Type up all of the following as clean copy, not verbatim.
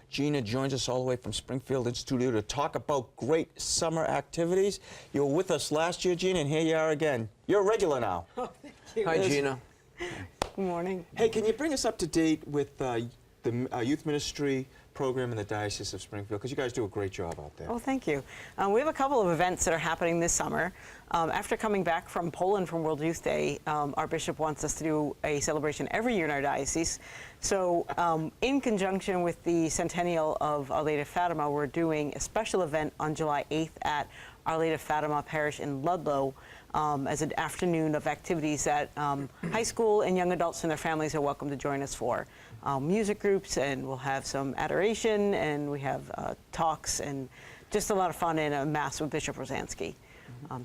Gina joins us all the way from Springfield in studio to talk about great summer activities. You were with us last year, Gina, and here you are again. You're a regular now. Oh, thank you. Hi, Gina. Good morning. Hey, can you bring us up to date with the youth ministry program in the Diocese of Springfield? Because you guys do a great job out there. Oh, thank you. We have a couple of events that are happening this summer. After coming back from Poland from World Youth Day, our bishop wants us to do a celebration every year in our diocese. So in conjunction with the centennial of Our Lady of Fatima, we're doing a special event on July 8th at Our Lady of Fatima Parish in Ludlow as an afternoon of activities that high school and young adults and their families are welcome to join us for. Music groups, and we'll have some adoration, and we have talks, and just a lot of fun, and a mass with Bishop Rosansky.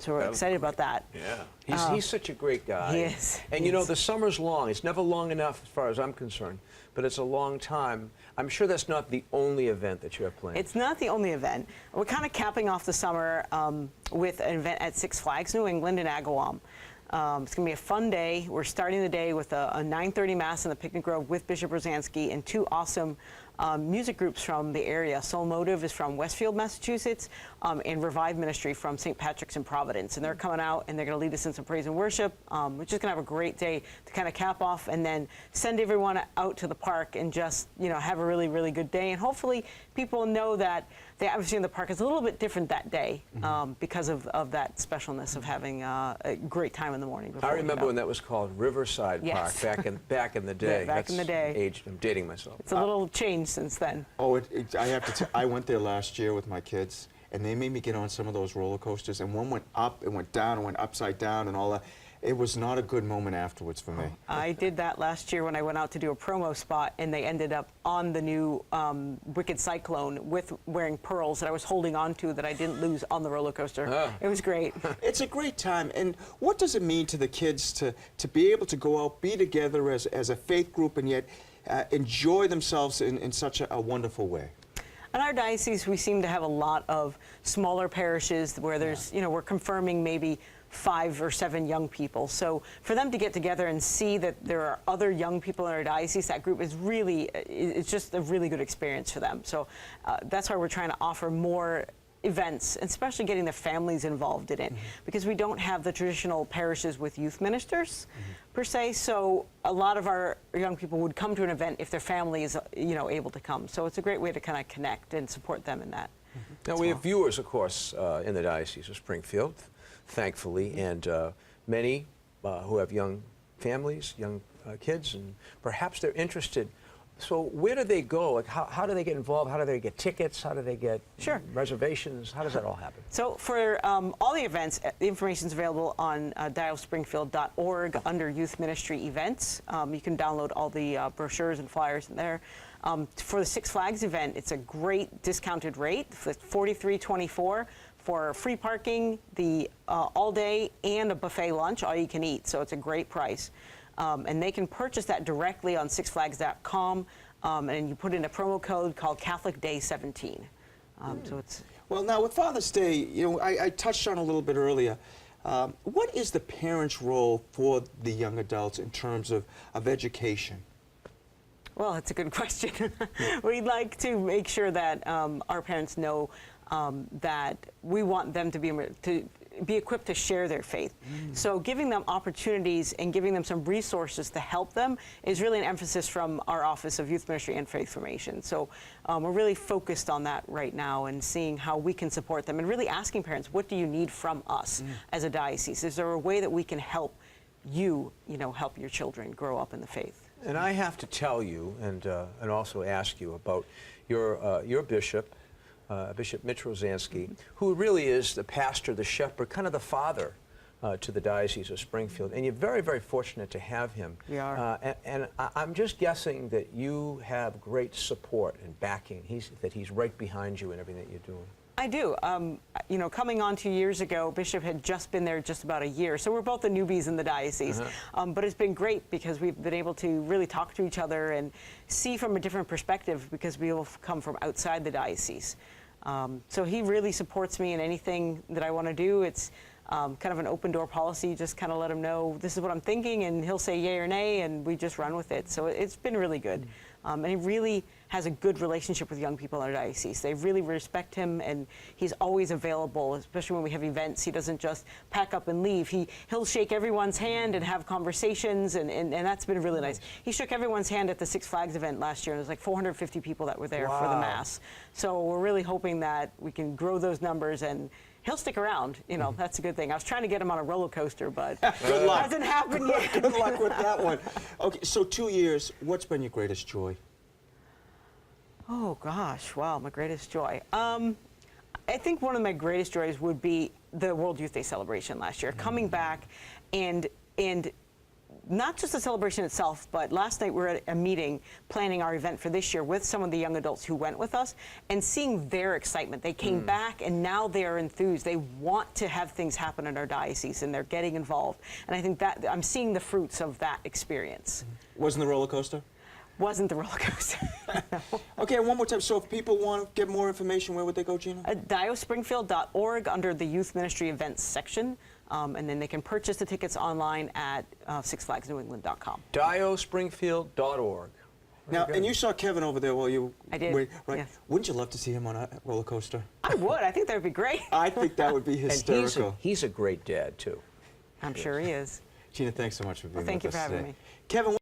So we're excited about that. Yeah, he's such a great guy. He is. And you know, the summer's long. It's never long enough as far as I'm concerned, but it's a long time. I'm sure that's not the only event that you have planned. It's not the only event. We're kind of capping off the summer with an event at Six Flags New England in Agawam. It's going to be a fun day. We're starting the day with a 9:30 Mass in the Picnic Grove with Bishop Rosansky and two awesome music groups from the area. Soul Motive is from Westfield, Massachusetts, and Revive Ministry from St. Patrick's in Providence. And they're coming out, and they're going to lead us in some praise and worship. We're just going to have a great day to kind of cap off and then send everyone out to the park and just, you know, have a really, really good day. And hopefully people know that the atmosphere in the park is a little bit different that day because of that specialness of having a great time in the morning. I remember when that was called Riverside Park back in the day. Yeah, back in the day. I'm dating myself. It's a little changed since then. Oh, I have to I went there last year with my kids, and they made me get on some of those roller coasters, and one went up, and went down, and went upside down, and all that. It was not a good moment afterwards for me. I did that last year when I went out to do a promo spot, and they ended up on the new Wicked Cyclone with wearing pearls that I was holding on to that I didn't lose on the roller coaster. Oh. It was great. It's a great time. And what does it mean to the kids to be able to go out, be together as a faith group, and yet enjoy themselves in such a wonderful way? In our diocese, we seem to have a lot of smaller parishes where there's, you know, we're confirming maybe 5 or 7 young people. So for them to get together and see that there are other young people in our diocese, that group is really, it's just a really good experience for them. So that's why we're trying to offer more events, especially getting the families involved in it, because we don't have the traditional parishes with youth ministers per se. So a lot of our young people would come to an event if their family is, you know, able to come. So it's a great way to kind of connect and support them in that. Now, we have viewers, of course, in the Diocese of Springfield, thankfully, and many who have young families, young kids, and perhaps they're interested. So where do they go? Like, how do they get involved? How do they get tickets? How do they get reservations? How does that all happen? So for all the events, the information is available on diocespringfield.org under Youth Ministry Events. You can download all the brochures and flyers in there. For the Six Flags event, it's a great discounted rate, $43.24 for free parking, the all day, and a buffet lunch, all you can eat. So it's a great price. And they can purchase that directly on sixflags.com, and you put in a promo code called Catholic Day 17. So it's well, now with Father's Day, you know, I touched on a little bit earlier. What is the parents' role for the young adults in terms of education? Well, that's a good question. We'd like to make sure that our parents know that we want them to be equipped to share their faith. So giving them opportunities and giving them some resources to help them is really an emphasis from our Office of Youth Ministry and Faith Formation. So we're really focused on that right now and seeing how we can support them and really asking parents, what do you need from us as a diocese? Is there a way that we can help you, help your children grow up in the faith? And I have to tell you and also ask you about your bishop, Bishop Mitch Rosansky, who really is the pastor, the shepherd, kind of the father to the Diocese of Springfield. And you're very, very fortunate to have him. We are. And I'm just guessing that you have great support and backing, that he's right behind you in everything that you're doing. I do. Coming on 2 years ago, Bishop had just been there just about a year, so we're both the newbies in the diocese. But it's been great because we've been able to really talk to each other and see from a different perspective because we all come from outside the diocese. So he really supports me in anything that I want to do. It's kind of an open door policy, just kind of let him know this is what I'm thinking, and he'll say yay or nay, and we just run with it. So it's been really good. And he really has a good relationship with young people in our diocese. They really respect him, and he's always available, especially when we have events. He doesn't just pack up and leave. He'll shake everyone's hand and have conversations, and that's been really nice. He shook everyone's hand at the Six Flags event last year, and there was like 450 people that were there for the Mass. So we're really hoping that we can grow those numbers, and he'll stick around. You know, that's a good thing. I was trying to get him on a roller coaster, but Good luck. hasn't happened yet. Good luck with that one. Okay, so 2 years, what's been your greatest joy? Oh gosh, wow, my greatest joy. I think one of my greatest joys would be the World Youth Day celebration last year. Coming back and not just the celebration itself, but last night we were at a meeting planning our event for this year with some of the young adults who went with us, and seeing their excitement. They came back and now they are enthused. They want to have things happen in our diocese, and they're getting involved. And I think that I'm seeing the fruits of that experience. Wasn't the roller coaster? Wasn't the roller coaster. Okay, one more time. So if people want to get more information, where would they go, Gina? Diospringfield.org under the Youth Ministry Events section. And then they can purchase the tickets online at sixflagsnewengland.com. Diospringfield.org. Now, and you saw Kevin over there while you I did, wait, right? yes. Wouldn't you love to see him on a roller coaster? I would. I think that would be great. I think that would be And hysterical. he's a great dad, too. I'm sure he is. Gina, thanks so much for being Well, thank with you us for having today. me. Kevin.